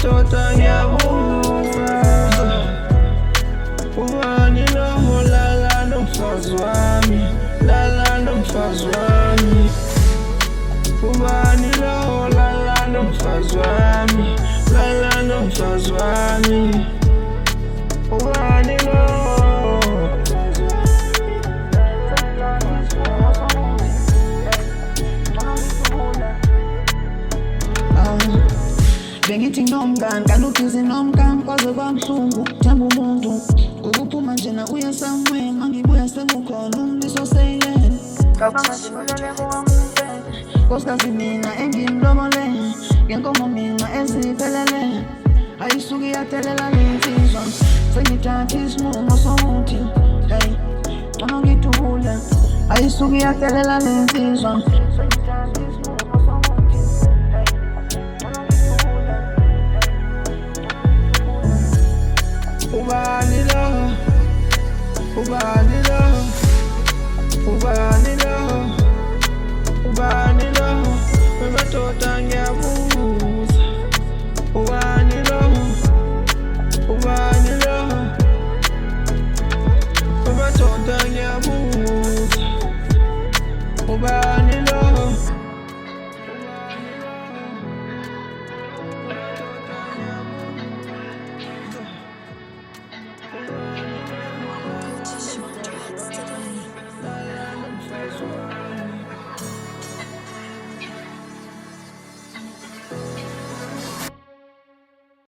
Tota ngiyabuza, ubani lo lala nomfazi wami, lala nomfazi wami. Ubani lo lala nomfazi wami, lala nomfazi wami. Ubani lo bengithi nomngani kanti uthi nomngani kwaze kwamhlungu themba umuntu ukuphuma njena uye somewhere mangibuya sekukhona umliso seyilele nkosikazi mina engimlomole ngenkomo mina eziphelele ayisuke iyathelela lensizwa sengithatha isinqumo sokuthi hey ngcono ngithule ayisuke iyathelela lensizwa